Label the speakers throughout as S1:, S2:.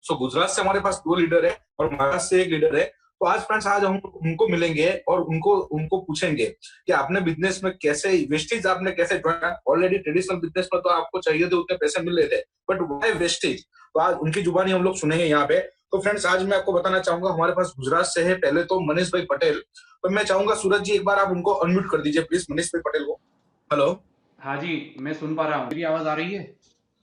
S1: सो गुजरात से हमारे पास 2 लीडर है और महाराष्ट्र से 1 लीडर है। तो आज फ्रेंड्स आज हम उनको मिलेंगे और उनको उनको पूछेंगे कि आपने बिजनेस में कैसे वेस्टेज आपने कैसे ज्वाइन। ऑलरेडी ट्रेडिशनल बिजनेस में तो आपको चाहिए थे उतने पैसे मिल रहे थे, बट व्हाई वेस्टेज। तो आज उनकी जुबानी हम लोग सुनेंगे यहाँ पे। तो फ्रेंड्स आज मैं आपको बताना चाहूंगा हमारे पास गुजरात से है पहले तो मनीष भाई पटेल। तो मैं चाहूंगा सूरज जी एक बार आप उनको अनम्यूट कर दीजिए प्लीज, मनीष भाई पटेल को। हेलो।
S2: हाँ जी, मैं सुन पा रहा हूँ। मेरी आवाज आ रही है?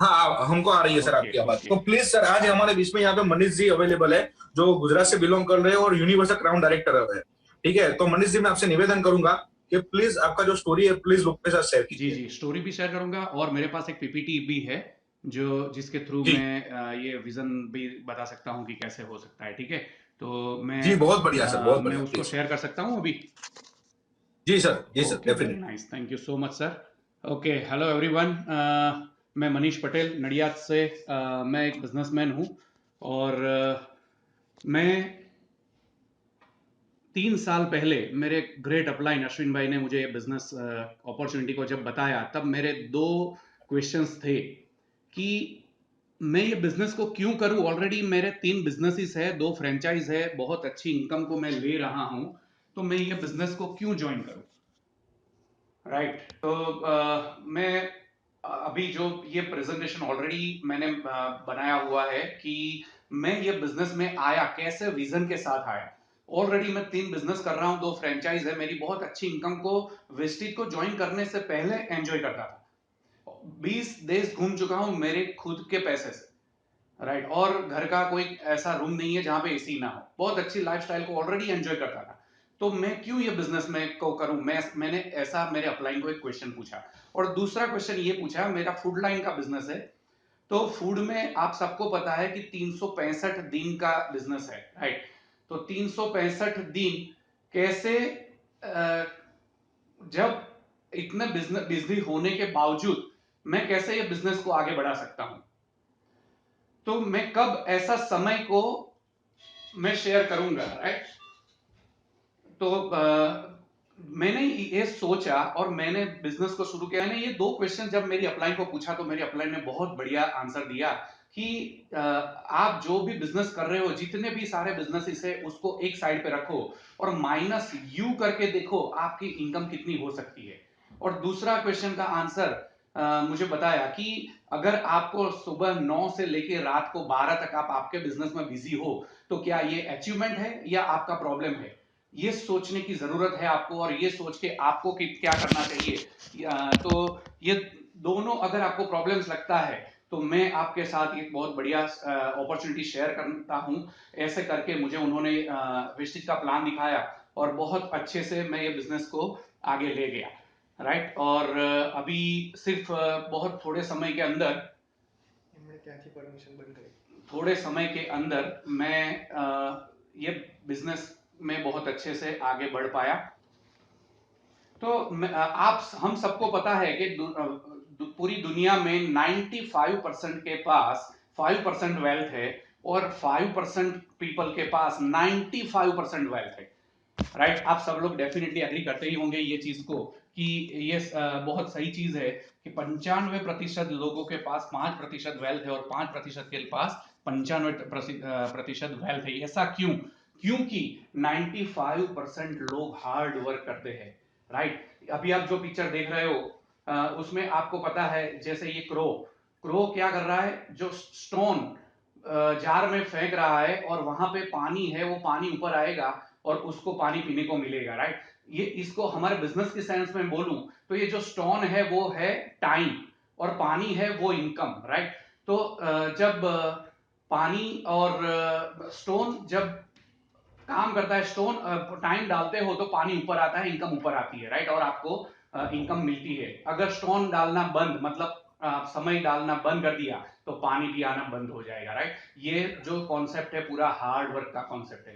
S1: हाँ हमको आ रही है सर
S2: ओके
S1: आपकी आवाज।
S2: ओके।
S1: तो प्लीज सर आज हमारे बीच में यहाँ पे मनीष जी अवेलेबल है, जो गुजरात से बिलोंग कर रहे हैं और यूनिवर्सल क्राउन डायरेक्टर है। ठीक है, तो मनीष जी मैं आपसे निवेदन करूंगा कि प्लीज आपका जो स्टोरी है प्लीज लोग के साथ शेयर
S2: जी
S1: कीजिए।
S2: जी, स्टोरी भी शेयर करूंगा और मेरे पास एक पीपीटी भी है जो जिसके थ्रू
S1: जी
S2: मैं ये विजन भी बता सकता हूँ कि कैसे हो सकता है। ठीक है, तो
S1: जी, बहुत बढ़िया सर, बहुत
S2: मैं
S1: बढ़िया
S2: उसको
S1: प्लीज।
S2: शेयर कर सकता हूँ अभी।
S1: जी sir
S2: okay, very
S1: definitely.
S2: Nice, thank you so much sir. Okay, hello everyone. मैं मनीष पटेल नडियाद से। मैं एक बिजनेसमैन हूँ और मैं 3 साल पहले मेरे ग्रेट अपलाइन अश्विन भाई ने मुझे ये बिजनेस अपॉर्चुनिटी को जब बताया, तब मेरे दो क्वेश्चंस थे कि मैं ये बिजनेस को क्यों करूं। ऑलरेडी मेरे 3 बिजनेसेस है, 2 फ्रेंचाइज है, बहुत अच्छी इनकम को मैं ले रहा हूं, तो मैं ये बिजनेस को क्यों ज्वाइन करूं। राइट, तो मैं अभी जो ये प्रेजेंटेशन ऑलरेडी मैंने बनाया हुआ है कि मैं ये बिजनेस में आया कैसे, विजन के साथ आया। ऑलरेडी मैं 3 बिजनेस कर रहा हूं, 2 फ्रेंचाइज है, मेरी बहुत अच्छी इनकम को वेस्टिज को ज्वाइन करने से पहले एंजॉय करता था। 20 देश घूम चुका हूं मेरे खुद के पैसे से। राइट, और घर का कोई ऐसा रूम नहीं है जहां पे एसी ना हो, बहुत अच्छी लाइफस्टाइल को ऑलरेडी एंजॉय करता था। तो मैं क्यों ये बिजनेस में को करूं, मैंने ऐसा मेरे अपलाइन को एक क्वेश्चन पूछा। और दूसरा क्वेश्चन ये पूछा, मेरा फूड लाइन का बिजनेस है, तो फूड में आप सबको पता है कि 365 दिन का बिजनेस है। राइट, तो 365 दिन कैसे, जब इतने बिजनेस बिजली होने के बावजूद मैं कैसे ये बिजनेस को आगे बढ़ा सकता हूं। तो मैं कब ऐसा समय को मैं शेयर करूंगा। राइट, तो मैंने ये सोचा और मैंने बिजनेस को शुरू किया। मैंने ये 2 क्वेश्चन जब मेरी अपलाइन को पूछा तो मेरी अपलाइन ने बहुत बढ़िया आंसर दिया कि आप जो भी बिजनेस कर रहे हो, जितने भी सारे बिजनेसेस है, उसको एक साइड पे रखो और माइनस यू करके देखो आपकी इनकम कितनी हो सकती है। और दूसरा क्वेश्चन का आंसर मुझे बताया कि अगर आपको सुबह 9 से लेके रात को 12 तक आप आपके बिजनेस में बिजी हो, तो क्या ये अचीवमेंट है या आपका प्रॉब्लम है। ये सोचने की जरूरत है आपको, और ये सोच के आपको कि क्या करना चाहिए। तो ये दोनों अगर आपको प्रॉब्लम्स लगता है, तो मैं आपके साथ एक बहुत बढ़िया अपॉर्चुनिटी शेयर करता हूं। ऐसे करके मुझे उन्होंने विस्टिज का प्लान दिखाया और बहुत अच्छे से मैं ये बिजनेस को आगे ले गया। राइट, और अभी सिर्फ बहुत थोड़े समय के अंदर, थोड़े समय के अंदर मैं ये बिजनेस में बहुत अच्छे से आगे बढ़ पाया। तो आप हम सबको पता है कि पूरी दुनिया में 95% के पास 5% वेल्थ है और 5% पीपल के पास 95% वेल्थ है। राइट, आप सब लोग डेफिनेटली एग्री करते ही होंगे ये चीज को कि ये बहुत सही चीज है कि 95% लोगों के पास 5% वेल्थ है और 5% के पास 95% वेल्थ है। ऐसा क्यों? क्योंकि 95% लोग हार्ड वर्क करते हैं। राइट, अभी आप जो पिक्चर देख रहे हो उसमें आपको पता है, जैसे ये क्रो क्रो क्या कर रहा है, जो स्टोन जार में फेंक रहा है और वहां पे पानी है, वो पानी ऊपर आएगा और उसको पानी पीने को मिलेगा। राइट, ये इसको हमारे बिजनेस के सेंस में बोलूं तो ये जो स्टोन है वो है टाइम और पानी है वो इनकम। राइट, तो जब पानी और स्टोन जब काम करता है, स्टोन टाइम डालते हो तो पानी ऊपर आता है, इनकम ऊपर आती है। राइट, और आपको इनकम मिलती है। अगर स्टोन डालना बंद, मतलब समय डालना बंद कर दिया, तो पानी भी आना बंद हो जाएगा। राइट, ये जो कॉन्सेप्ट है पूरा हार्ड वर्क का कॉन्सेप्ट है।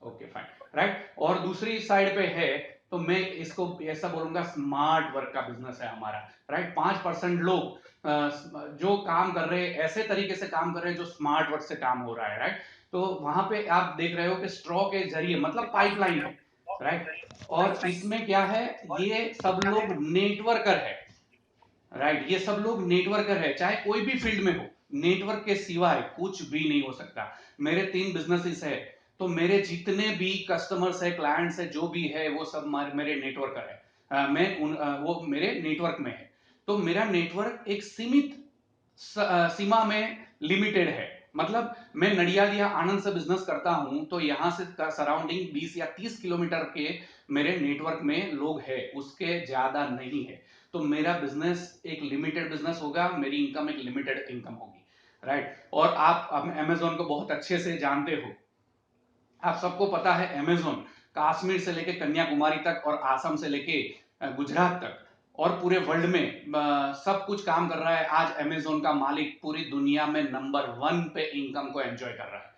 S2: Okay fine. राइट, और दूसरी साइड पे है, तो मैं इसको ऐसा बोलूंगा स्मार्ट वर्क का बिजनेस है हमारा। राइट, 5% लोग जो काम कर रहे हैं, ऐसे तरीके से काम कर रहे हैं जो स्मार्ट वर्क से काम हो रहा है। राइट, तो वहां पे आप देख रहे हो कि स्ट्रॉ के जरिए, मतलब पाइपलाइन है। राइट, और इसमें क्या है, ये सब लोग नेटवर्कर है। राइट, ये सब लोग नेटवर्कर है, चाहे कोई भी फील्ड में हो, नेटवर्क के सिवाय कुछ भी नहीं हो सकता। मेरे 3 बिजनेसेस है, तो मेरे जितने भी कस्टमर्स है, क्लाइंट्स है, जो भी है वो सब मेरे नेटवर्कर है। वो मेरे नेटवर्क में है। तो मेरा नेटवर्क एक सीमित सीमा में लिमिटेड है। मतलब मैं नडियाद या आनंद से बिजनेस करता हूं तो यहां से सराउंडिंग 20 या 30 किलोमीटर के मेरे नेटवर्क में लोग हैं, उसके ज्यादा नहीं है। तो मेरा बिजनेस एक लिमिटेड बिजनेस होगा, मेरी इनकम एक लिमिटेड इनकम होगी, राइट। और आप अमेजोन को बहुत अच्छे से जानते हो। आप सबको पता है अमेजोन कश्मीर से लेके कन्याकुमारी तक और आसम से लेके गुजरात तक और पूरे वर्ल्ड में सब कुछ काम कर रहा है। आज अमेजोन का मालिक पूरी दुनिया में नंबर 1 पे इनकम को एंजॉय कर रहा है,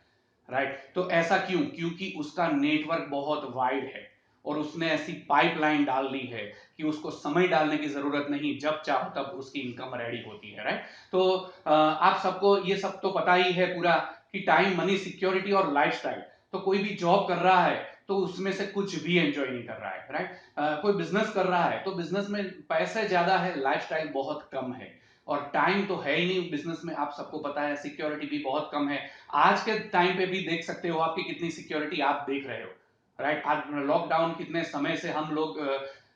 S2: राइट। तो ऐसा क्यों? क्योंकि उसका नेटवर्क बहुत वाइड है और उसने ऐसी पाइपलाइन डाल दी है कि उसको समय डालने की जरूरत नहीं, जब चाहो तब उसकी इनकम रेडी होती है, राइट। तो आप सबको ये सब तो पता ही है पूरा कि टाइम, मनी, सिक्योरिटी और लाइफस्टाइल। तो कोई भी जॉब कर रहा है तो उसमें से कुछ भी एंजॉय नहीं कर रहा है, राइट। कोई बिजनेस कर रहा है तो बिजनेस में पैसे ज्यादा है, लाइफस्टाइल बहुत कम है। और टाइम तो है ही नहीं बिजनेस में, आप सबको पता है। सिक्योरिटी भी बहुत कम है। आज के टाइम पे भी देख सकते हो आपकी कितनी सिक्योरिटी आप देख रहे हो, राइट। आज लॉकडाउन कितने समय से हम लोग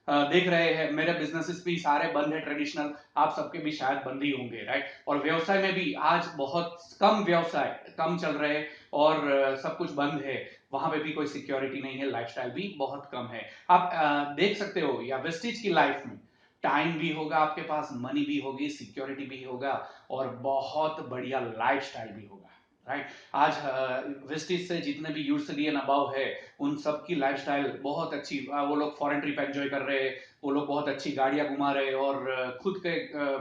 S2: देख रहे हैं। मेरे बिजनेसेस भी सारे बंद है ट्रेडिशनल, आप सबके भी शायद बंद ही होंगे, राइट। और व्यवसाय में भी आज बहुत कम व्यवसाय कम चल रहे हैं और सब कुछ बंद है। वहां पे भी कोई सिक्योरिटी नहीं है, लाइफस्टाइल भी बहुत कम है। आप देख सकते हो या वेस्टिज की लाइफ में टाइम भी होगा आपके पास, मनी भी होगी, सिक्योरिटी भी होगा और बहुत बढ़िया लाइफस्टाइल भी होगा, राइट। आज वेस्टिज से जितने भी यूर्सिलियन अबाव है उन सब की लाइफस्टाइल बहुत अच्छी। वो लोग फॉरेन ट्रिप एंजॉय कर रहे हैं, वो लोग बहुत अच्छी गाड़ियां घुमा रहे हैं और खुद के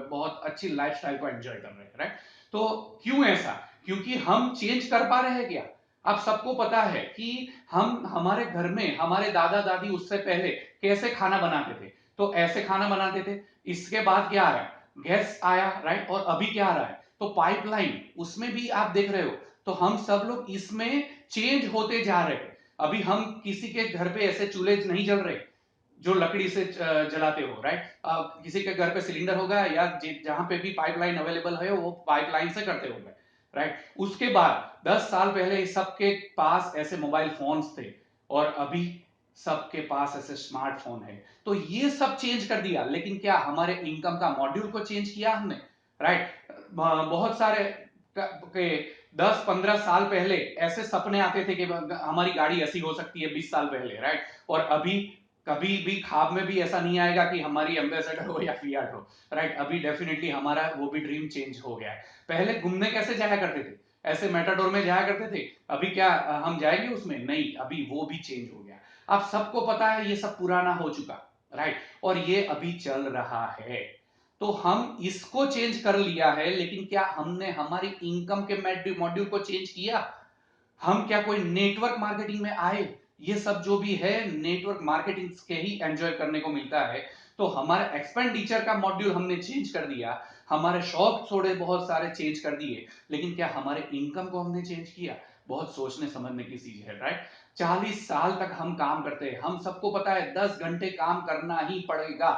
S2: बहुत अच्छी लाइफस्टाइल को एंजॉय कर रहे हैं, राइट। तो क्यों ऐसा? क्योंकि हम चेंज कर पा रहे हैं क्या? आप सबको पता है कि हम हमारे घर में हमारे दादा दादी उससे पहले कैसे खाना बनाते थे। तो ऐसे खाना बनाते थे। इसके बाद क्या आया? गैस आया, राइट। और अभी क्या आ रहा है? तो पाइपलाइन, उसमें भी आप देख रहे हो। तो हम सब लोग इसमें चेंज होते जा रहे हैं। अभी हम किसी के घर पे ऐसे चूल्हे नहीं जल रहे जो लकड़ी से जलाते हो, राइट। किसी के घर पे सिलेंडर होगा या जहां पे भी पाइपलाइन अवेलेबल है वो पाइपलाइन से करते होंगे, राइट। उसके बाद 10 साल पहले सबके पास ऐसे मोबाइल फोन्स थे और अभी सबके पास ऐसे स्मार्टफोन है। तो ये सब चेंज कर दिया, लेकिन क्या हमारे इनकम का मॉड्यूल को चेंज किया हमने, राइट। बहुत सारे के 10-15 साल पहले ऐसे सपने आते थे कि हमारी गाड़ी ऐसी हो सकती है, 20 साल पहले, राइट। और अभी कभी भी ख्वाब में भी ऐसा नहीं आएगा कि हमारी एम्बेसडर हो या फियाट हो, राइट। अभी डेफिनेटली हमारा वो भी ड्रीम चेंज हो गया है। पहले घूमने कैसे जाया करते थे? ऐसे मेटाडोर में जाया करते थे। अभी क्या हम जाएंगे उसमें? नहीं, अभी वो भी चेंज हो गया। आप सबको पता है ये सब पुराना हो चुका, राइट। और ये अभी चल रहा है। तो हम इसको चेंज कर लिया है, लेकिन क्या हमने हमारी इनकम के मॉड्यूल को चेंज किया? हम क्या कोई नेटवर्क मार्केटिंग में आए? ये सब जो भी है नेटवर्क मार्केटिंग के ही एंजॉय करने को मिलता है। तो हमारे एक्सपेंडिचर का मॉड्यूल हमने चेंज कर दिया, हमारे शौक थोड़े बहुत सारे चेंज कर दिए, लेकिन क्या हमारे इनकम को हमने चेंज किया? बहुत सोचने समझने की चीज है, राइट। 40 साल तक हम काम करते हैं, हम सबको पता है 10 घंटे काम करना ही पड़ेगा।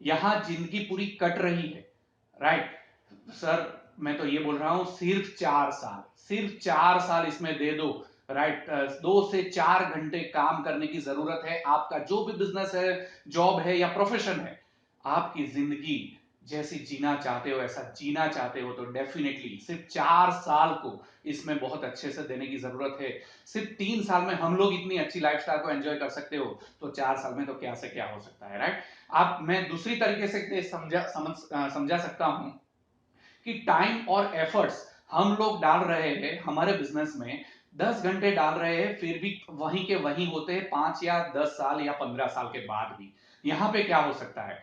S2: यहां जिंदगी पूरी कट रही है, राइट। सर, मैं तो ये बोल रहा हूं सिर्फ 4 साल, सिर्फ 4 साल इसमें दे दो, राइट। 2 से 4 घंटे काम करने की जरूरत है। आपका जो भी बिजनेस है, जॉब है या प्रोफेशन है, आपकी जिंदगी जैसी जीना चाहते हो, ऐसा जीना चाहते हो, तो डेफिनेटली सिर्फ 4 साल को इसमें बहुत अच्छे से देने की जरूरत है। सिर्फ 3 साल में हम लोग इतनी अच्छी लाइफस्टाइल को एंजॉय कर सकते हो, तो 4 साल में तो क्या से क्या हो सकता है, राइट। आप मैं दूसरी तरीके से समझा सकता हूं कि टाइम और एफर्ट्स हम लोग डाल रहे हैं हमारे बिजनेस में, 10 घंटे डाल रहे हैं, फिर भी वहीं के वहीं होते हैं 5 या 10 साल या 15 साल के बाद भी। यहां पे क्या हो सकता है?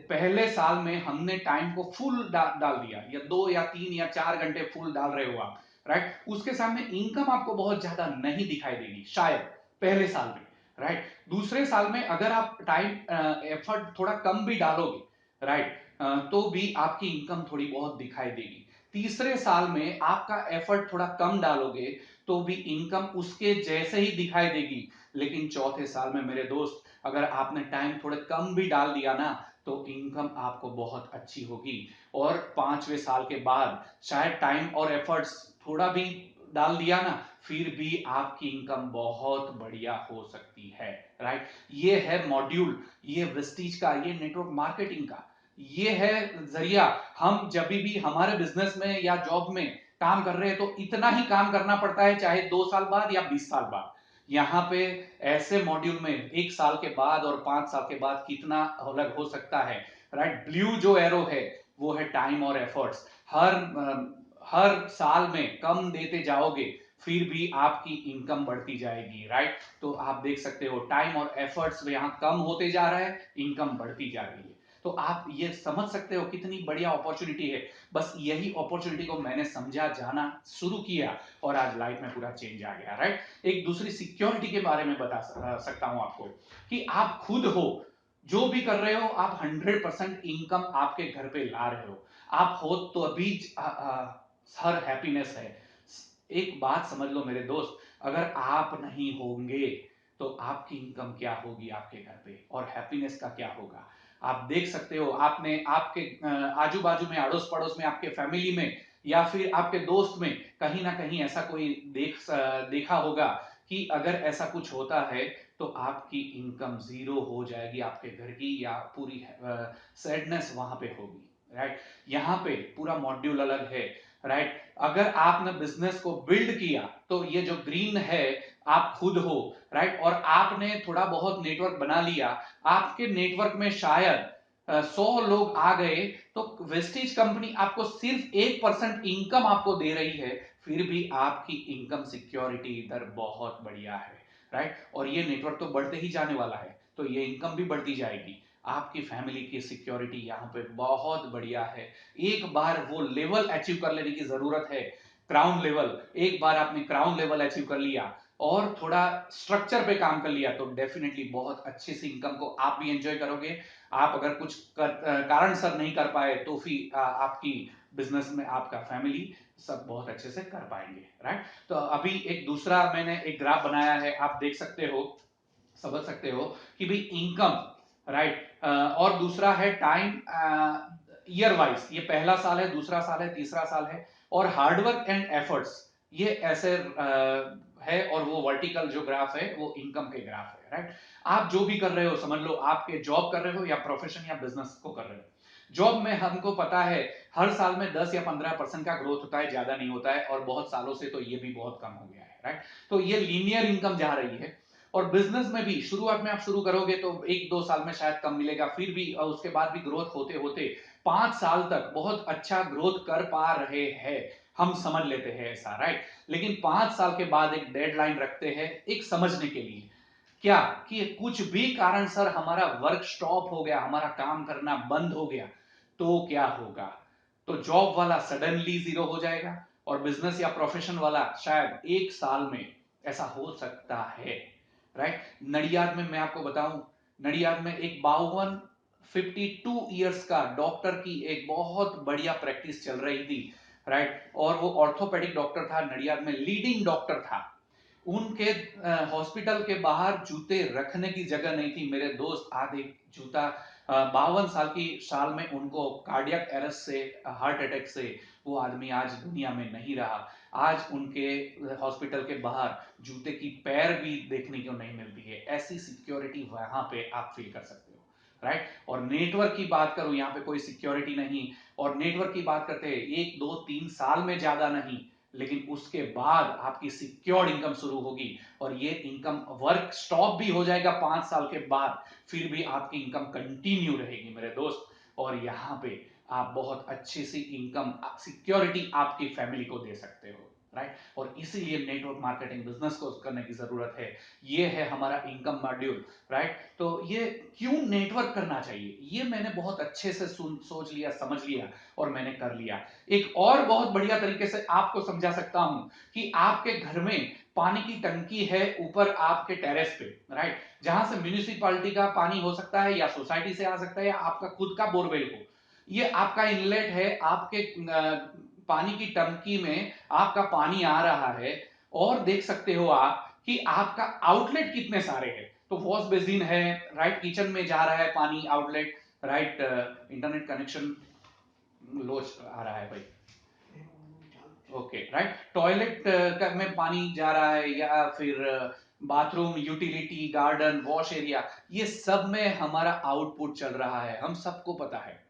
S2: पहले साल में हमने टाइम को फुल डाल दिया, या 2 या 3 या 4 घंटे फुल डाल रहे हो आप, राइट। उसके सामने इनकम आपको बहुत ज्यादा नहीं दिखाई देगी शायद पहले साल में, राइट। दूसरे साल में अगर आप टाइम एफर्ट थोड़ा कम भी डालोगे, राइट, तो भी आपकी इनकम थोड़ी बहुत दिखाई देगी। तीसरे साल में आपका एफर्ट थोड़ा कम डालोगे तो भी इनकम उसके जैसे ही दिखाई देगी। लेकिन चौथे साल में मेरे दोस्त, अगर आपने टाइम थोड़े कम भी डाल दिया ना, तो इनकम आपको बहुत अच्छी होगी। और 5वें साल के बाद शायद टाइम और एफर्ट्स थोड़ा भी डाल दिया ना, फिर भी आपकी इनकम बहुत बढ़िया हो सकती है, राइट। ये है मॉड्यूल, ये वेस्टीज का, ये नेटवर्क मार्केटिंग का, ये है जरिया। हम जब भी हमारे बिजनेस में या जॉब में काम कर रहे हैं तो इतना ही काम करना पड़ता है, चाहे 2 साल बाद या 20 साल बाद। यहाँ पे ऐसे मॉड्यूल में 1 साल के बाद और 5 साल के बाद कितना अलग हो सकता है, राइट। ब्लू जो एरो है वो है टाइम और एफर्ट्स। हर साल में कम देते जाओगे फिर भी आपकी इनकम बढ़ती जाएगी, राइट। तो आप देख सकते हो टाइम और एफर्ट्स यहाँ कम होते जा रहा है, इनकम बढ़ती जा रही है। तो आप ये समझ सकते हो कितनी बढ़िया अपॉर्चुनिटी है। बस यही अपॉर्चुनिटी को मैंने समझा, जाना शुरू किया और आज लाइफ में पूरा चेंज आ गया, राइट। एक दूसरी सिक्योरिटी के बारे में बता सकता हूं आपको कि आप खुद हो, जो भी कर रहे हो आप 100% इनकम आपके घर पे ला रहे हो। आप हो तो अभी हर हैप्पीनेस है। एक बात समझ लो मेरे दोस्त, अगर आप नहीं होंगे तो आपकी इनकम क्या होगी आपके घर पे, और हैप्पीनेस का क्या होगा। आप देख सकते हो, आपने आपके आजू बाजू में, अड़ोस पड़ोस में, आपके फैमिली में या फिर आपके दोस्त में कहीं ना कहीं ऐसा कोई देखा होगा कि अगर ऐसा कुछ होता है तो आपकी इनकम जीरो हो जाएगी आपके घर की, या पूरी सैडनेस वहां पे होगी, राइट। यहाँ पे पूरा मॉड्यूल अलग है, राइट। अगर आपने बिजनेस को बिल्ड किया तो ये जो ग्रीन है आप खुद हो, राइट। और आपने थोड़ा बहुत नेटवर्क बना लिया, आपके नेटवर्क में शायद 100 लोग आ गए, तो वेस्टेज कंपनी आपको सिर्फ 1% इनकम आपको दे रही है, फिर भी आपकी इनकम सिक्योरिटी इधर बहुत बढ़िया है, राइट। और ये नेटवर्क तो बढ़ते ही जाने वाला है, तो ये इनकम भी बढ़ती जाएगी। आपकी फैमिली की सिक्योरिटी यहाँ पे बहुत बढ़िया है। एक बार वो लेवल अचीव कर लेने की जरूरत है, क्राउन लेवल। एक बार आपने क्राउन लेवल अचीव कर लिया और थोड़ा स्ट्रक्चर पे काम कर लिया तो डेफिनेटली बहुत अच्छे से इनकम को आप भी एंजॉय करोगे। आप अगर कुछ कारण सर नहीं कर पाए तो फिर आपकी बिजनेस में आपका फैमिली सब बहुत अच्छे से कर पाएंगे, राइट। तो अभी एक दूसरा मैंने एक ग्राफ बनाया है, आप देख सकते हो, समझ सकते हो कि भाई इनकम, राइट। और दूसरा है टाइम ईयर वाइज, ये पहला साल है, दूसरा साल है, तीसरा साल है। और हार्डवर्क एंड एफर्ट्स ये ऐसे है, और वो वर्टिकल जो ग्राफ है वो इनकम के ग्राफ है, राइट। आप जो भी कर रहे हो, समझ लो आपके जॉब कर रहे हो या प्रोफेशन या बिजनेस को कर रहे हो। जॉब में हमको पता है हर साल में 10 या 15% का ग्रोथ होता है, ज्यादा नहीं होता है, और बहुत सालों से तो ये भी बहुत कम हो गया है, राइट। तो ये लीनियर इनकम जा रही है। और बिजनेस में भी शुरुआत में आप शुरू करोगे तो 1-2 साल में शायद कम मिलेगा, फिर भी उसके बाद भी ग्रोथ होते होते 5 साल तक बहुत अच्छा ग्रोथ कर पा रहे हैं, हम समझ लेते हैं ऐसा, राइट। लेकिन 5 साल के बाद एक डेडलाइन रखते हैं एक समझने के लिए, क्या कि कुछ भी कारण सर हमारा वर्क स्टॉप हो गया, हमारा काम करना बंद हो गया, तो क्या होगा। तो जॉब वाला सडनली जीरो हो जाएगा, और बिजनेस या प्रोफेशन वाला शायद 1 साल में ऐसा हो सकता है, राइट। नडियाद में मैं आपको बताऊं, नडियाद में एक 52 ईयर्स का डॉक्टर की एक बहुत बढ़िया प्रैक्टिस चल रही थी, राइट। और वो ऑर्थोपेडिक डॉक्टर था, नडियाद में लीडिंग डॉक्टर था। उनके हॉस्पिटल के बाहर जूते रखने की जगह नहीं थी मेरे दोस्त, आधे जूता 52 साल की साल में उनको कार्डियक अरेस्ट से, हार्ट अटैक से वो आदमी आज दुनिया में नहीं रहा। आज उनके हॉस्पिटल के बाहर जूते की पैर भी देखने को नहीं मिलती है। ऐसी सिक्योरिटी वहां पे आप फील कर सकते हो, राइट। और नेटवर्क की बात करूं, यहाँ पे कोई सिक्योरिटी नहीं। और नेटवर्क की बात करते हैं 1-2-3 साल में ज्यादा नहीं, लेकिन उसके बाद आपकी सिक्योर्ड इनकम शुरू होगी, और ये इनकम वर्क स्टॉप भी हो जाएगा 5 साल के बाद, फिर भी आपकी इनकम कंटिन्यू रहेगी मेरे दोस्त। और यहाँ पे आप बहुत अच्छी सी इनकम सिक्योरिटी आपकी फैमिली को दे सकते हो, राइट। और इसीलिए नेटवर्क मार्केटिंग बिजनेस को करने की जरूरत है। ये है हमारा इनकम मॉड्यूल, राइट। तो ये क्यों नेटवर्क करना चाहिए, ये मैंने बहुत अच्छे से सोच लिया, समझ लिया, और मैंने कर लिया। एक और बहुत बढ़िया तरीके से आपको समझा सकता हूं कि आपके घर में पानी की टंकी है ऊपर आपके टेरेस पे, राइट। जहां से म्यूनिसिपालिटी का पानी हो सकता है, या सोसाइटी से आ सकता है, या आपका खुद का बोरवेल हो। ये आपका इनलेट है, आपके पानी की टंकी में आपका पानी आ रहा है। और देख सकते हो आप कि आपका आउटलेट कितने सारे हैं। तो वॉश बेसिन है, राइट, किचन में जा रहा है पानी आउटलेट, राइट, इंटरनेट कनेक्शन लोच आ रहा है भाई, ओके राइट, टॉयलेट में पानी जा रहा है या फिर bathroom, utility, garden, wash area, ये सब में हमारा आउटपुट चल रहा है, हम सबको पता है,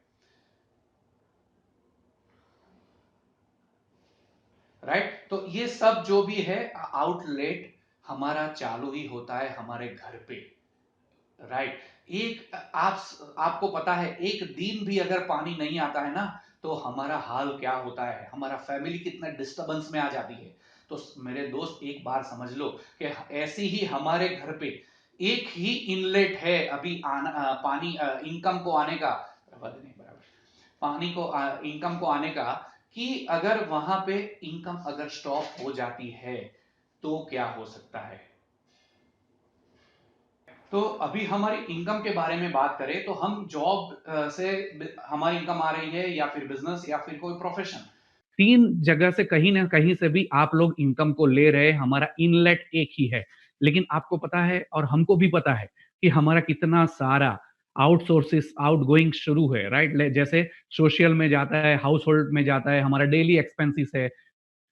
S2: राइट। तो ये सब जो भी है आउटलेट हमारा चालू ही होता है हमारे घर पे, राइट। एक आपको पता है एक दिन भी अगर पानी नहीं आता है ना तो हमारा हाल क्या होता है, हमारा फैमिली कितना डिस्टर्बेंस में आ जाती है। तो मेरे दोस्त एक बार समझ लो कि ऐसी ही हमारे घर पे एक ही इनलेट है अभी पानी इनकम को आने का, नहीं बराबर, पानी को इनकम को आने का, कि अगर वहां पे इनकम अगर स्टॉप हो जाती है तो क्या हो सकता है। तो अभी हमारी इनकम के बारे में बात करें तो हम जॉब से हमारी इनकम आ रही है या फिर बिजनेस या फिर कोई प्रोफेशन, 3 जगह से कहीं ना कहीं से भी आप लोग इनकम को ले रहे हैं, हमारा इनलेट एक ही है। लेकिन आपको पता है और हमको भी पता है कि हमारा कितना सारा आउटसोर्सेस आउटगोइंग शुरू है, राइट। जैसे सोशल में जाता है, हाउस होल्ड में जाता है, हमारा डेली एक्सपेंसेस है,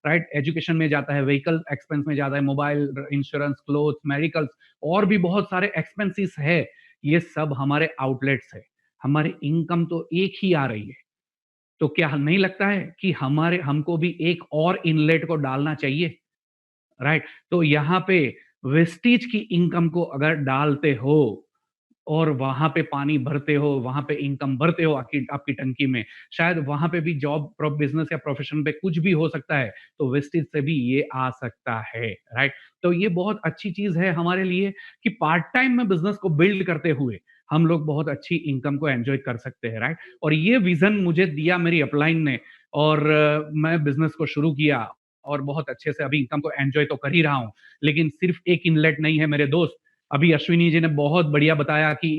S2: राइट, एजुकेशन में जाता है, व्हीकल एक्सपेंस में जाता है, मोबाइल इंश्योरेंस, क्लोथ, मेडिकल्स, और भी बहुत सारे एक्सपेंसेस है। ये सब हमारे आउटलेट्स है, हमारी इनकम तो एक ही आ रही है। तो क्या नहीं लगता है कि हमारे हमको भी एक और इनलेट को डालना चाहिए, राइट। तो यहाँ पे वेस्टीज की इनकम को अगर डालते हो और वहां पे पानी भरते हो, वहां पे इनकम भरते हो आपकी आपकी टंकी में, शायद वहां पे भी जॉब बिजनेस या प्रोफेशन पे कुछ भी हो सकता है, तो वेस्टेज से भी ये आ सकता है, राइट। तो ये बहुत अच्छी चीज है हमारे लिए कि पार्ट टाइम में बिजनेस को बिल्ड करते हुए हम लोग बहुत अच्छी इनकम को एंजॉय कर सकते हैं, राइट। और ये विजन मुझे दिया मेरी अपलाइन ने, और मैं बिजनेस को शुरू किया और बहुत अच्छे से अभी इनकम को एंजॉय तो कर ही रहा हूं। लेकिन सिर्फ एक इनलेट नहीं है मेरे दोस्त, अभी अश्विनी जी ने बहुत बढ़िया बताया कि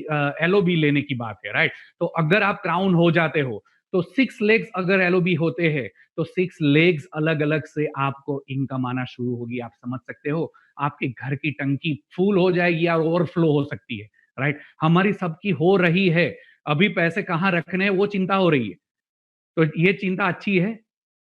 S2: एलओबी लेने की बात है, राइट। तो अगर आप क्राउन हो जाते हो तो 6 लेग्स अगर एलओबी होते हैं तो 6 लेग्स अलग अलग से आपको इनकम आना शुरू होगी। आप समझ सकते हो, आपके घर की टंकी फुल हो जाएगी या ओवरफ्लो हो सकती है, राइट। हमारी सबकी हो रही है, अभी पैसे कहाँ रखने हैं वो चिंता हो रही है, तो ये चिंता अच्छी है,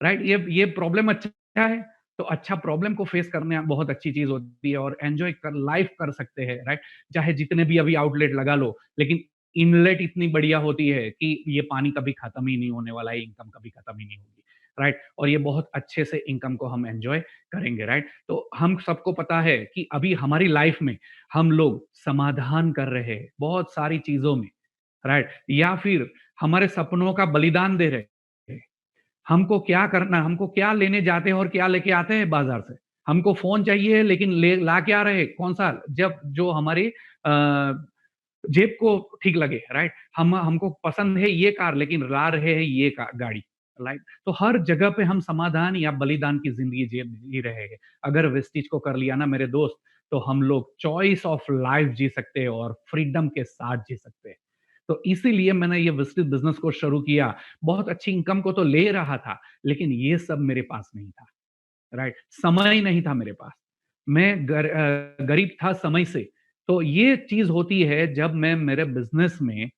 S2: राइट। ये प्रॉब्लम अच्छा है, तो अच्छा प्रॉब्लम को फेस करने बहुत अच्छी चीज होती है और एंजॉय कर लाइफ कर सकते हैं, राइट। चाहे जितने भी अभी आउटलेट लगा लो, लेकिन इनलेट इतनी बढ़िया होती है कि ये पानी कभी खत्म ही नहीं होने वाला है, इनकम कभी खत्म ही नहीं होगी, राइट। और ये बहुत अच्छे से इनकम को हम एंजॉय करेंगे, राइट। तो हम सबको पता है कि अभी हमारी लाइफ में हम लोग समाधान कर रहे हैं बहुत सारी चीजों में, राइट, या फिर हमारे सपनों का बलिदान दे रहे हैं। हमको क्या करना, हमको क्या लेने जाते हैं और क्या लेके आते हैं बाजार से। हमको फोन चाहिए लेकिन ले ला क्या रहे, कौन सा, जब जो हमारी जेब को ठीक लगे, राइट। हमको पसंद है ये कार लेकिन ला रहे हैं ये गाड़ी, राइट। तो हर जगह पे हम समाधान या बलिदान की जिंदगी जी रहे हैं। अगर वेस्टिज को कर लिया ना मेरे दोस्त, तो हम लोग चॉइस ऑफ लाइफ जी सकते हैं और फ्रीडम के साथ जी सकते हैं। तो इसीलिए मैंने ये वेस्टिज बिजनेस को शुरू किया। बहुत अच्छी इनकम को तो ले रहा था, लेकिन ये सब मेरे पास नहीं था, राइट। समय ही नहीं था मेरे पास, मैं गरीब था समय से। तो ये चीज होती है जब मैं मेरे बिजनेस में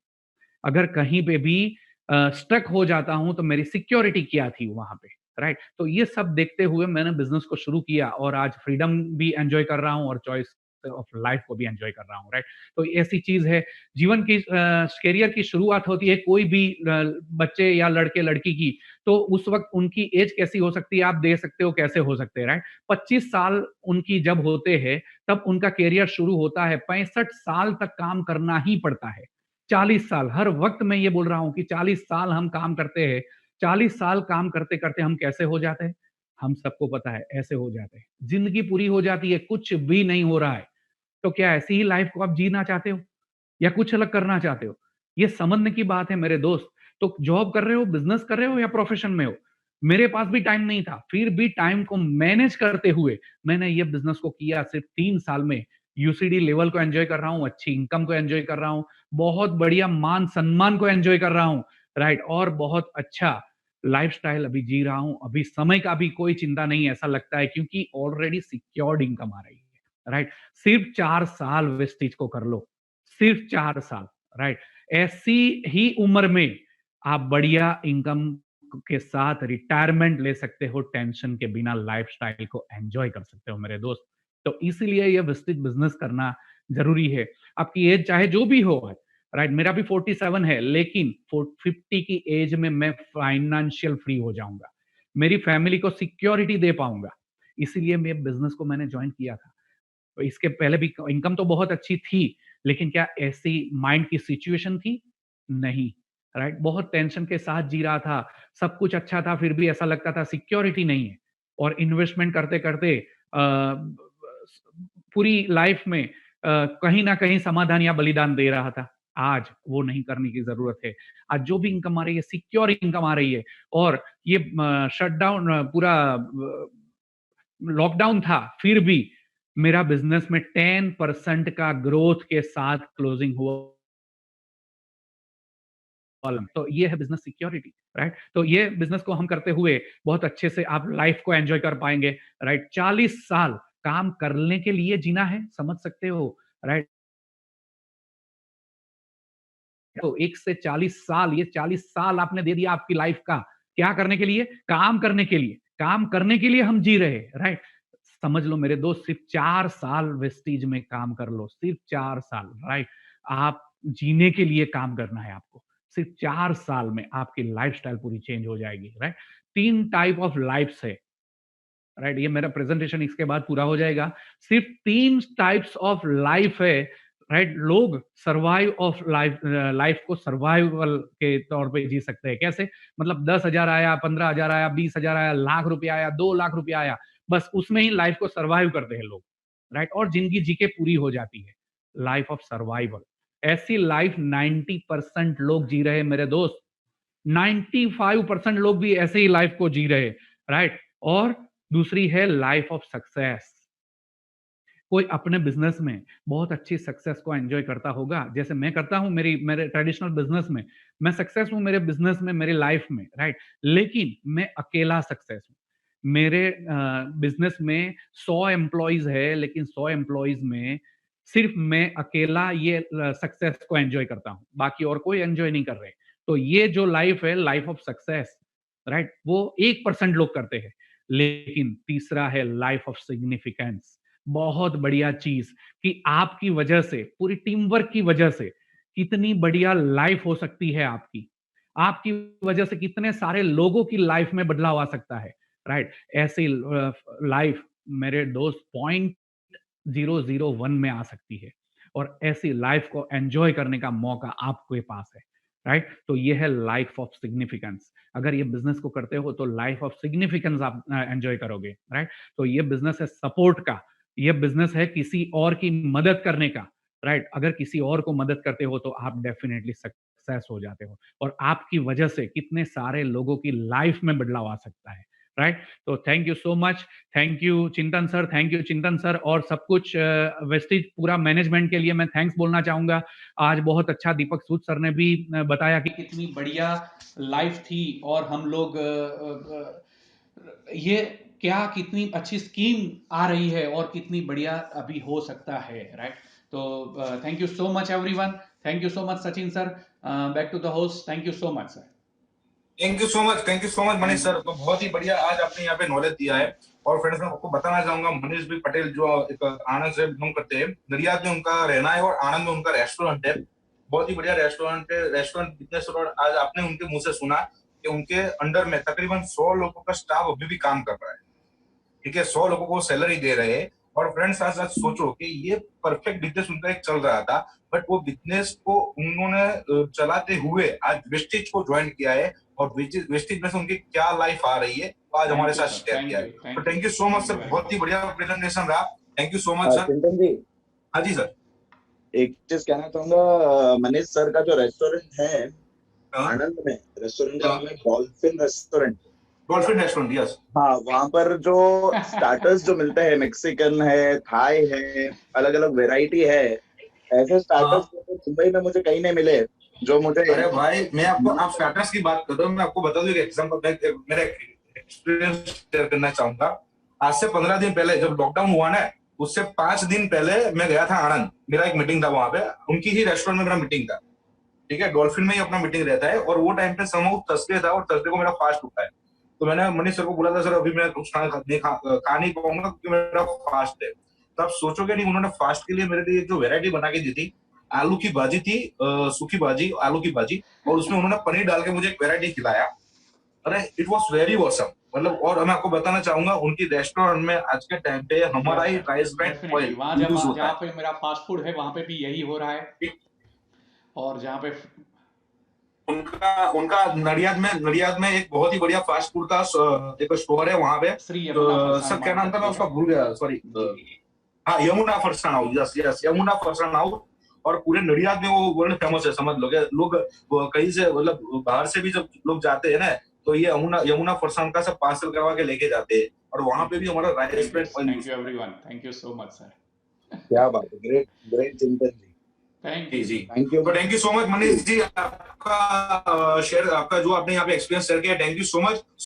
S2: अगर कहीं पे भी स्टक हो जाता हूं तो मेरी सिक्योरिटी क्या थी वहां पे, राइट। तो ये सब देखते हुए मैंने बिजनेस को शुरू किया और आज फ्रीडम भी एंजॉय कर रहा हूं और चॉइस ऑफ लाइफ को भी एंजॉय कर रहा हूं, राइट। तो ऐसी चीज है, जीवन की करियर की शुरुआत होती है कोई भी बच्चे या लड़के लड़की की, तो उस वक्त उनकी एज कैसी हो सकती है आप देख सकते हो कैसे हो सकते हैं, राइट। 25 साल उनकी जब होते हैं तब उनका करियर शुरू होता है, 65 साल तक काम करना ही पड़ता है। 40 साल, हर वक्त मैं ये बोल रहा हूं कि 40 साल हम काम करते हैं। 40 साल काम करते करते हम कैसे हो जाते हैं, हम सबको पता है ऐसे हो जाते हैं। जिंदगी पूरी हो जाती है, कुछ भी नहीं हो रहा है। तो क्या ऐसी ही लाइफ को आप जीना चाहते हो या कुछ अलग करना चाहते हो? ये समझने की बात है मेरे दोस्त। तो जॉब कर रहे हो, बिजनेस कर रहे हो या प्रोफेशन में हो, मेरे पास भी टाइम नहीं था, फिर भी टाइम को मैनेज करते हुए मैंने ये बिजनेस को किया। सिर्फ 3 साल में यूसीडी लेवल को एंजॉय कर रहा हूँ, अच्छी इनकम को एंजॉय कर रहा हूँ, बहुत बढ़िया मान सम्मान को एंजॉय कर रहा हूँ, राइट। और बहुत अच्छा लाइफस्टाइल अभी जी रहा हूँ। अभी समय का भी कोई चिंता नहीं, ऐसा लगता है, क्योंकि ऑलरेडी सिक्योर्ड इनकम आ रही है, राइट। सिर्फ 4 साल वेस्टेज को कर लो, सिर्फ 4 साल, राइट।
S3: ऐसी ही उम्र में आप बढ़िया इनकम के साथ रिटायरमेंट ले सकते हो, टेंशन के बिना लाइफस्टाइल को एंजॉय कर सकते हो मेरे दोस्त। तो इसीलिए ये विस्टिज बिजनेस करना जरूरी है। आपकी एज चाहे जो भी हो, राइट, मेरा भी 47 है, लेकिन 50 की एज में मैं फाइनेंशियल फ्री हो जाऊंगा, मेरी फैमिली को सिक्योरिटी दे पाऊंगा। इसीलिए मेरे बिजनेस को मैंने ज्वाइन किया था। तो इसके पहले भी इनकम तो बहुत अच्छी थी, लेकिन क्या ऐसी माइंड की सिचुएशन थी? नहीं, राइट। बहुत टेंशन के साथ जी रहा था, सब कुछ अच्छा था, फिर भी ऐसा लगता था सिक्योरिटी नहीं है। और इन्वेस्टमेंट करते करते पूरी लाइफ में कहीं ना कहीं समाधान या बलिदान दे रहा था। आज वो नहीं करने की जरूरत है। आज जो भी इनकम आ रही है, सिक्योर इनकम आ रही है। और ये शटडाउन पूरा लॉकडाउन था, फिर भी मेरा बिजनेस में 10% का ग्रोथ के साथ क्लोजिंग हुआ। तो ये है बिजनेस सिक्योरिटी, राइट। तो ये बिजनेस को हम करते हुए बहुत अच्छे से आप लाइफ को एंजॉय कर पाएंगे, राइट। 40 साल काम करने के लिए जीना है, समझ सकते हो, राइट। तो 1 से 40 साल, ये 40 साल आपने दे दिया आपकी लाइफ का, क्या करने के लिए? काम करने के लिए। काम करने के लिए हम जी रहे हैं, राइट। समझ लो मेरे दोस्त, सिर्फ 4 साल वेस्टीज में काम कर लो, सिर्फ 4 साल, राइट। आप जीने के लिए काम करना है आपको। सिर्फ 4 साल में आपकी लाइफस्टाइल पूरी चेंज हो जाएगी, राइट। 3 टाइप ऑफ लाइफ्स है, राइट। ये मेरा प्रेजेंटेशन इसके बाद पूरा हो जाएगा। सिर्फ 3 टाइप्स ऑफ लाइफ है, राइट। लोग सर्वाइव ऑफ लाइफ को सर्वाइवल के तौर पे जी सकते हैं। कैसे? मतलब 10,000 आया, 15,000 आया, 20,000 आया, लाख रुपया आया, 2 लाख रुपया आया, बस उसमें ही लाइफ को सर्वाइव करते हैं लोग, राइट। और जिंदगी जी के पूरी हो जाती है। लाइफ ऑफ सर्वाइवल, ऐसी लाइफ 90% लोग जी रहे हैं मेरे दोस्त। 95% लोग भी ऐसे ही लाइफ को जी रहे, राइट। और दूसरी है लाइफ ऑफ सक्सेस। कोई अपने बिजनेस में बहुत अच्छी सक्सेस को एंजॉय करता होगा, जैसे मैं करता हूं मेरे ट्रेडिशनल बिजनेस में। मैं सक्सेस हूं मेरे बिजनेस में, मेरी लाइफ में, राइट। लेकिन मैं अकेला सक्सेस हूं। मेरे बिजनेस में 100 एम्प्लॉइज है, लेकिन 100 एम्प्लॉइज में सिर्फ मैं अकेला ये सक्सेस को एंजॉय करता हूं, बाकी और कोई एंजॉय नहीं कर रहे। तो ये जो लाइफ है, लाइफ ऑफ सक्सेस, राइट, वो 1% लोग करते हैं। लेकिन तीसरा है लाइफ ऑफ सिग्निफिकेंस। बहुत बढ़िया चीज कि आपकी वजह से, पूरी टीम वर्क की वजह से कितनी बढ़िया लाइफ हो सकती है आपकी। आपकी वजह से कितने सारे लोगों की लाइफ में बदलाव आ सकता है, राइट। ऐसी लाइफ मेरे दोस्त 0.001 में आ सकती है। और ऐसी लाइफ को एंजॉय करने का मौका आपके पास है, राइट। तो ये है लाइफ ऑफ सिग्निफिकेंस। अगर ये बिजनेस को करते हो तो लाइफ ऑफ सिग्निफिकेंस आप एंजॉय करोगे, राइट। तो ये बिजनेस है सपोर्ट का, ये बिजनेस है किसी और की मदद करने का, राइट। अगर किसी और को मदद करते हो तो आप डेफिनेटली सक्सेस हो जाते हो, और आपकी वजह से कितने सारे लोगों की लाइफ में बदलाव आ सकता है, राइट। तो thank you so much, thank you चिंतन सर, थैंक यू चिंतन सर। और सब कुछ वेस्टिज पूरा मैनेजमेंट के लिए मैं थैंक्स बोलना चाहूंगा। आज बहुत अच्छा दीपक सूद सर ने भी बताया कि
S2: कितनी बढ़िया लाइफ थी, और हम लोग ये क्या कितनी अच्छी स्कीम आ रही है और कितनी बढ़िया अभी हो सकता है, राइट। तो thank you so much everyone, thank you so much Sachin sir, back to the host, thank you so much sir.
S1: Thank you so much Manish sir. तो बहुत ही बढ़िया आज आपने यहाँ पे नॉलेज दिया है। और फ्रेंड्स मैं आपको बताना चाहूंगा, मनीष भी पटेल जो एक आनंद से बिलोंग करते हैं, नडियाद में उनका रहना है और आनंद में उनका रेस्टोरेंट है। बहुत ही बढ़िया रेस्टोरेंट है, रेस्टोरेंट बिजनेस। और आज आपने उनके मुंह से सुना कि उनके अंडर में तकरीबन 100 लोगों का स्टाफ अभी भी काम कर रहा है, ठीक है। 100 लोगों को सैलरी दे रहे हैं। और फ्रेंड्स आज आज सोचो कि ये परफेक्ट बिजनेस उनका एक चल रहा था, बट वो बिजनेस को उन्होंने चलाते हुए आज वेस्टिज को ज्वाइन किया है। और वेस्टिज में से उनकी क्या लाइफ आ रही है वो आज हमारे साथ शेयर किया है। तो thank you so much sir, बहुत ही बढ़िया प्रेजेंटेशन रहा। Thank you so much sir.
S4: चिंतन जी,
S1: हाँ जी सर।
S4: एक चीज कहना चाहूंगा, मनीष सर का जो रेस्टोरेंट है आनंद में, रेस्टोरेंट का नाम है dolphin restaurant.
S1: Dolphin restaurant, yes.
S4: हाँ, वहां पर जो स्टार्टर्स जो मिलते हैं, मैक्सिकन है, थाई है, अलग अलग वेराइटी है। ऐसे स्टार्टर्स मुंबई में मुझे कहीं नहीं मिले जो मुझे।
S1: अरे भाई, मैं आपको, आप स्टार्टर्स की बात कर रहे हो, मैं आपको बता दूं एक एग्जांपल, मेरा एक्सपीरियंस शेयर करना चाहूंगा। आज से 15 दिन पहले जब लॉकडाउन हुआ ना, उससे 5 दिन पहले मैं गया था आनंद। मेरा एक मीटिंग था वहां पे, उनकी ही रेस्टोरेंट में मेरा मीटिंग था, ठीक है, डॉल्फिन में ही अपना मीटिंग रहता है, और वो टाइम पे समहाउ थर्सडे था, और थर्सडे को मेरा फास्ट होता है। तो मैंने मनीष सर को बोला था, सर अभी मैं कुछ खा नहीं पाऊंगा क्योंकि मेरा फास्ट है। तो आप सोचोगे नहीं, उन्होंने फास्ट के लिए मेरे लिए जो वेरायटी बना के दी थी, आलू की भाजी थी, सूखी भाजी, आलू की भाजी, और उसमें उन्होंने पनीर डाल के मुझे एक वेरायटी खिलाया। अरे इट वॉज वेरी ऑसम, मतलब। और मैं आपको बताना चाहूंगा, उनकी रेस्टोरेंट में आज के टाइम पे हमारा ही राइस ब्रांड ऑयल
S2: वहां
S1: यूज होता
S2: जहाँ पे मेरा फास्ट फूड है, वहां पे भी यही हो रहा है।
S1: है।
S2: और जहाँ पे
S1: उनका नडियाद में एक बहुत ही बढ़िया फास्ट फूड का एक स्टोर है वहां पे।
S2: श्री यमुना फरसान
S1: सर क्या नाम था, मैं उसका भूल गया, सॉरी।
S2: जी।
S1: हाँ, Yamuna farsan house, yes yes, Yamuna farsan house. और पूरे नडियाद में वो वर्ल्ड फेमस है, समझ लो। लोग कहीं से, मतलब बाहर से भी जब लोग जाते हैं ना, तो ये यमुना फरसान का सब पार्सल करवा के लेके जाते हैं, और वहां पे भी हमारा rice brand oil
S2: thank you everyone, thank you so much sir.
S4: क्या बात है, great great Chintan ji.
S2: Thank
S1: जी
S2: यू।
S1: जी,
S4: थैंक यू।
S1: तो thank you so much Manish ji, आपका शेयर, आपका जो आपने यहाँ पे एक्सपीरियंस शेयर किया, थैंक यू सो मच।